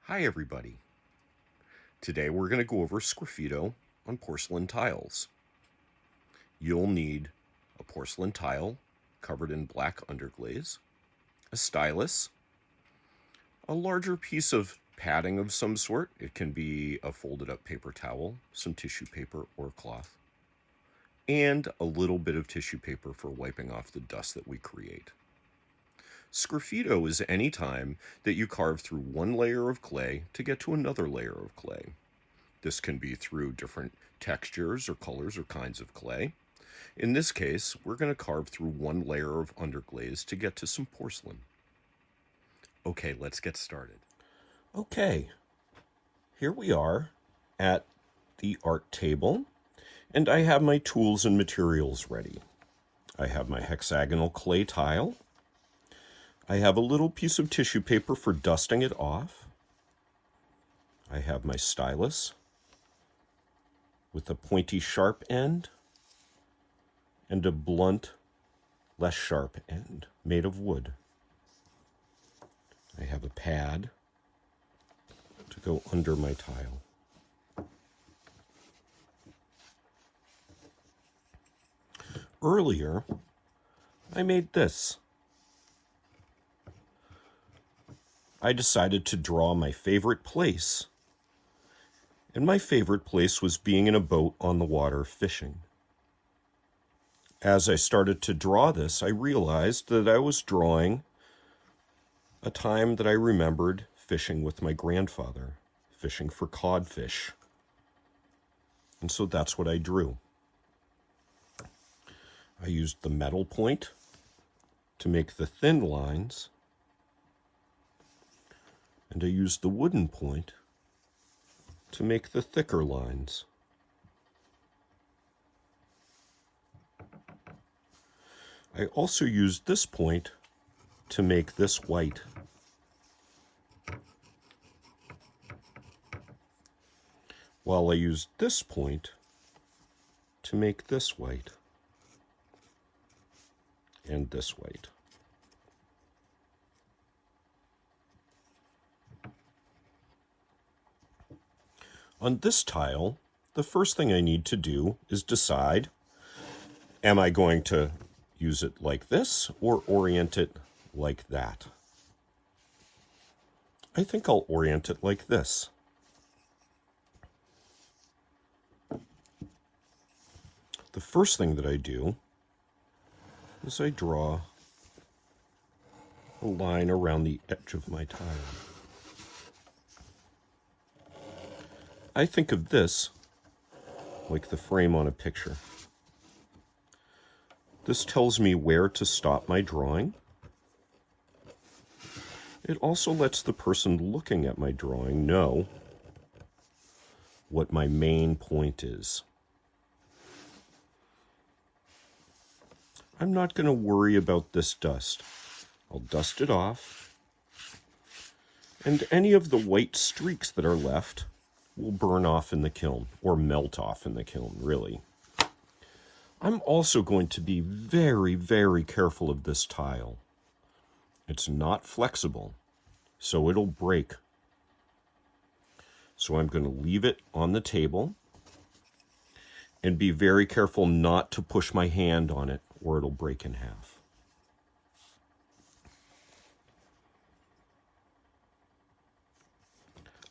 Hi everybody. Today we're going to go over Sgraffito on porcelain tiles. You'll need a porcelain tile covered in black underglaze, a stylus, a larger piece of padding of some sort. It can be a folded up paper towel, some tissue paper or cloth, and a little bit of tissue paper for wiping off the dust that we create. Sgraffito is any time that you carve through one layer of clay to get to another layer of clay. This can be through different textures or colors or kinds of clay. In this case, we're going to carve through one layer of underglaze to get to some porcelain. Okay, let's get started. Okay, here we are at the art table, and I have my tools and materials ready. I have my hexagonal clay tile. I have a little piece of tissue paper for dusting it off. I have my stylus with a pointy sharp end and a blunt, less sharp end made of wood. I have a pad to go under my tile. Earlier, I made this. I decided to draw my favorite place. And my favorite place was being in a boat on the water fishing. As I started to draw this, I realized that I was drawing a time that I remembered fishing with my grandfather, fishing for codfish. And so that's what I drew. I used the metal point to make the thin lines, and I used the wooden point to make the thicker lines. I also used this point to make this white. While I used this point to make this white and this white. On this tile, the first thing I need to do is decide, am I going to use it like this or orient it like that? I think I'll orient it like this. The first thing that I do is I draw a line around the edge of my tile. I think of this like the frame on a picture. This tells me where to stop my drawing. It also lets the person looking at my drawing know what my main point is. I'm not going to worry about this dust. I'll dust it off, and any of the white streaks that are left will burn off in the kiln, or melt off in the kiln, really. I'm also going to be very, very careful of this tile. It's not flexible, so it'll break. So I'm going to leave it on the table and be very careful not to push my hand on it, or it'll break in half.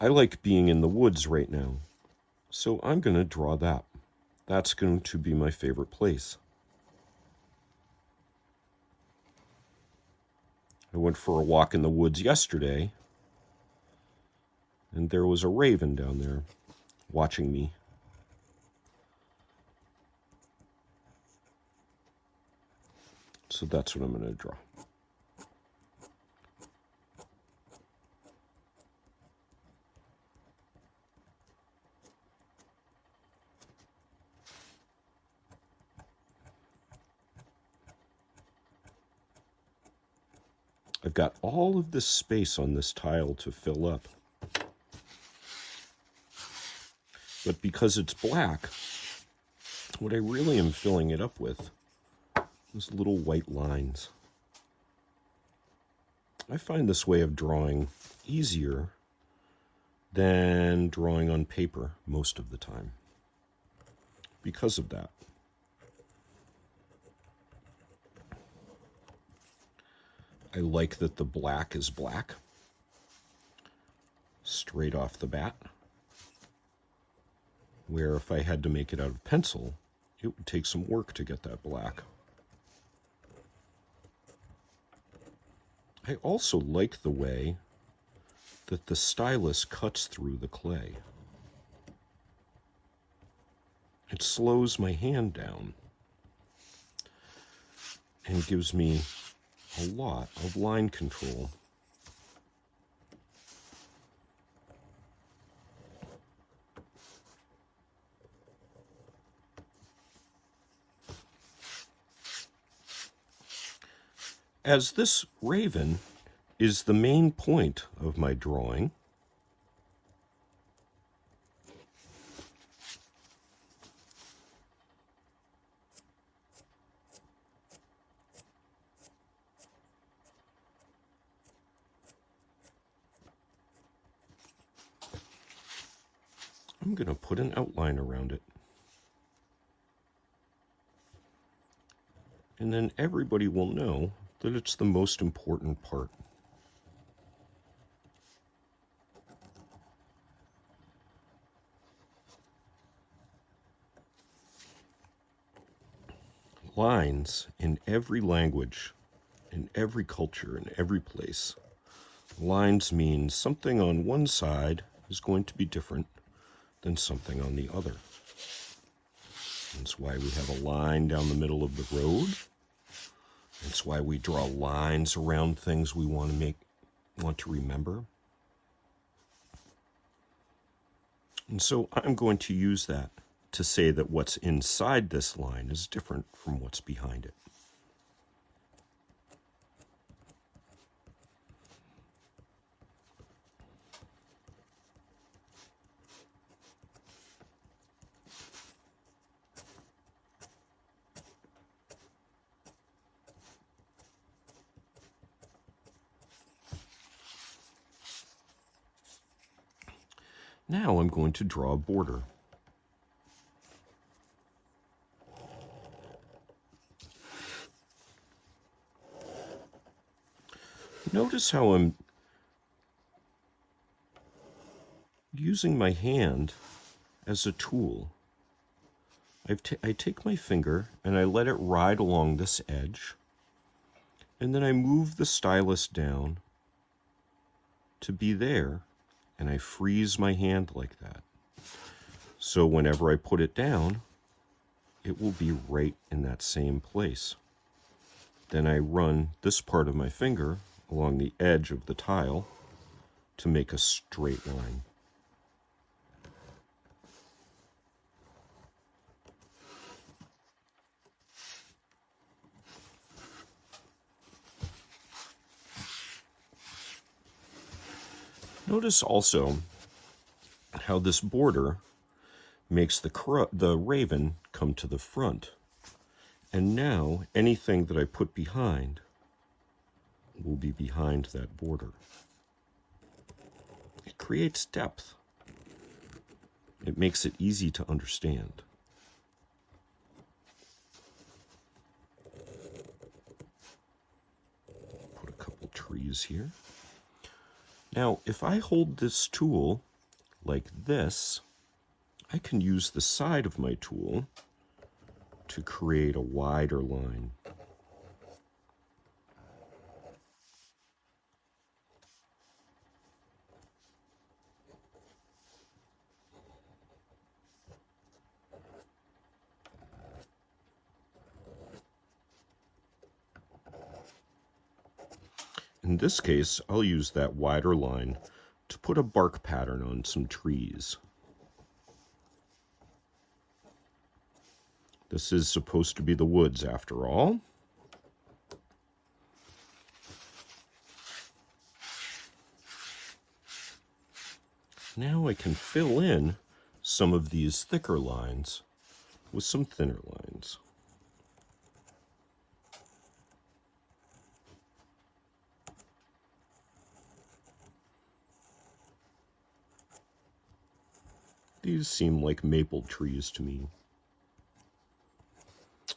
I like being in the woods right now, so I'm going to draw that. That's going to be my favorite place. I went for a walk in the woods yesterday, and there was a raven down there watching me. So that's what I'm going to draw. I've got all of this space on this tile to fill up. But because it's black, what I really am filling it up with is little white lines. I find this way of drawing easier than drawing on paper most of the time because of that. I like that the black is black straight off the bat, where if I had to make it out of pencil, it would take some work to get that black. I also like the way that the stylus cuts through the clay. It slows my hand down and gives me a lot of line control. As this raven is the main point of my drawing, I'm going to put an outline around it. And then everybody will know that it's the most important part. Lines in every language, in every culture, in every place. Lines mean something on one side is going to be different than something on the other. That's why we have a line down the middle of the road. That's why we draw lines around things we want to remember. And so I'm going to use that to say that what's inside this line is different from what's behind it. Now I'm going to draw a border. Notice how I'm using my hand as a tool. I take my finger and I let it ride along this edge, and then I move the stylus down to be there, and I freeze my hand like that. So whenever I put it down, it will be right in that same place. Then I run this part of my finger along the edge of the tile to make a straight line. Notice also how this border makes the raven come to the front. And now anything that I put behind will be behind that border. It creates depth. It makes it easy to understand. Put a couple trees here. Now, if I hold this tool like this, I can use the side of my tool to create a wider line. In this case, I'll use that wider line to put a bark pattern on some trees. This is supposed to be the woods after all. Now I can fill in some of these thicker lines with some thinner lines. These seem like maple trees to me,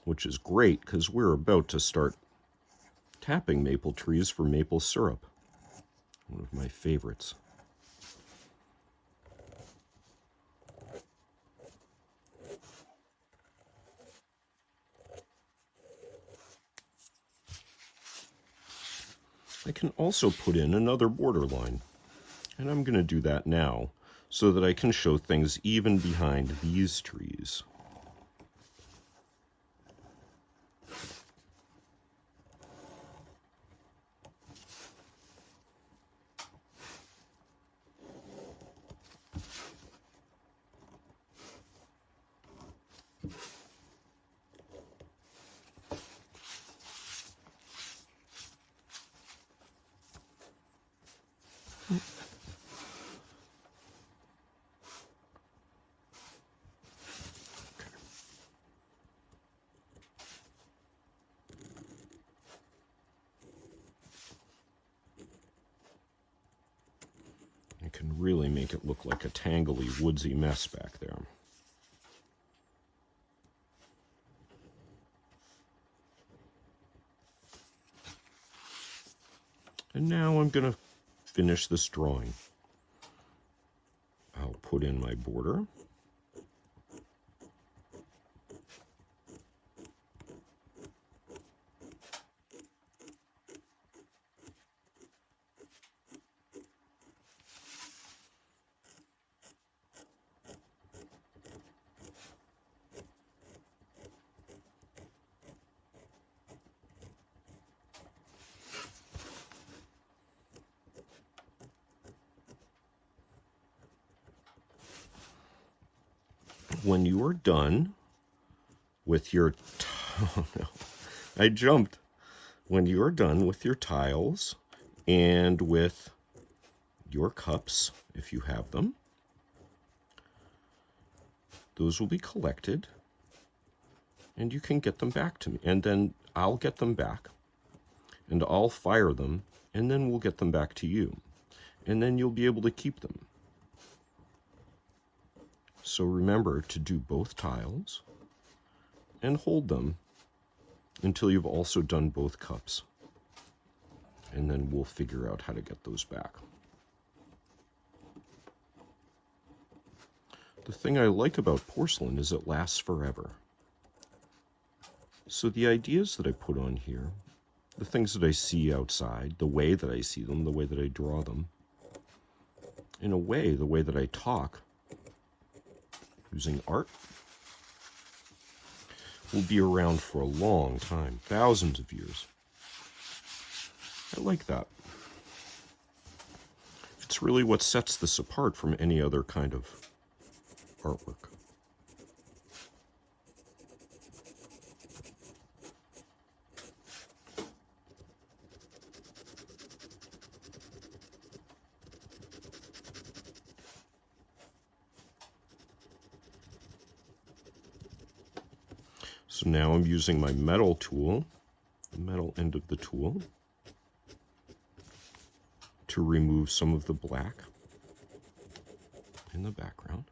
which is great because we're about to start tapping maple trees for maple syrup, one of my favorites. I can also put in another border line, and I'm going to do that now so that I can show things even behind these trees. Can really make it look like a tangly, woodsy mess back there. And now I'm going to finish this drawing. I'll put in my border. When you are done with your, oh no, I jumped. When you are done with your tiles and with your cups, if you have them, those will be collected and you can get them back to me. And then I'll get them back and I'll fire them and then we'll get them back to you. And then you'll be able to keep them. So remember to do both tiles and hold them until you've also done both cups. And then we'll figure out how to get those back. The thing I like about porcelain is it lasts forever. So the ideas that I put on here, the things that I see outside, the way that I see them, the way that I draw them, in a way, the way that I talk, using art, will be around for a long time, thousands of years. I like that. It's really what sets this apart from any other kind of artwork. So now I'm using my metal tool, the metal end of the tool, to remove some of the black in the background.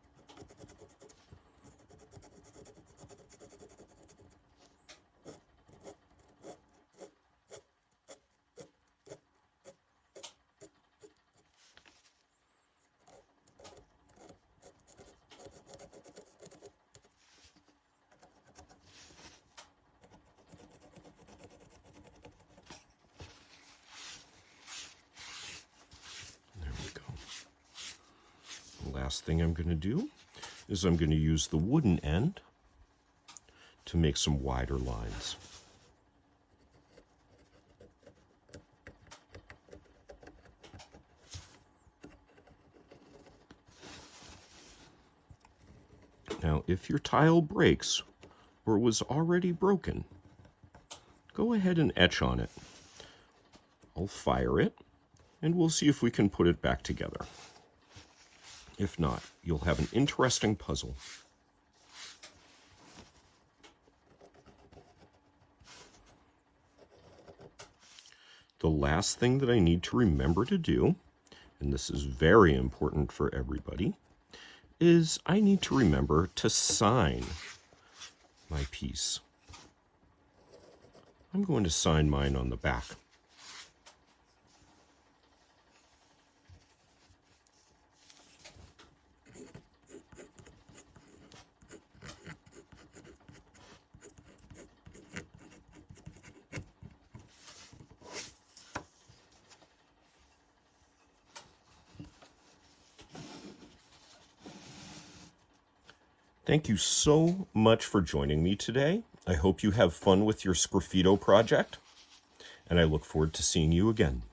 Last thing I'm going to do is I'm going to use the wooden end to make some wider lines. Now, if your tile breaks or was already broken, go ahead and etch on it. I'll fire it and we'll see if we can put it back together. If not, you'll have an interesting puzzle. The last thing that I need to remember to do, and this is very important for everybody, is I need to remember to sign my piece. I'm going to sign mine on the back. Thank you so much for joining me today. I hope you have fun with your Sgraffito project, and I look forward to seeing you again.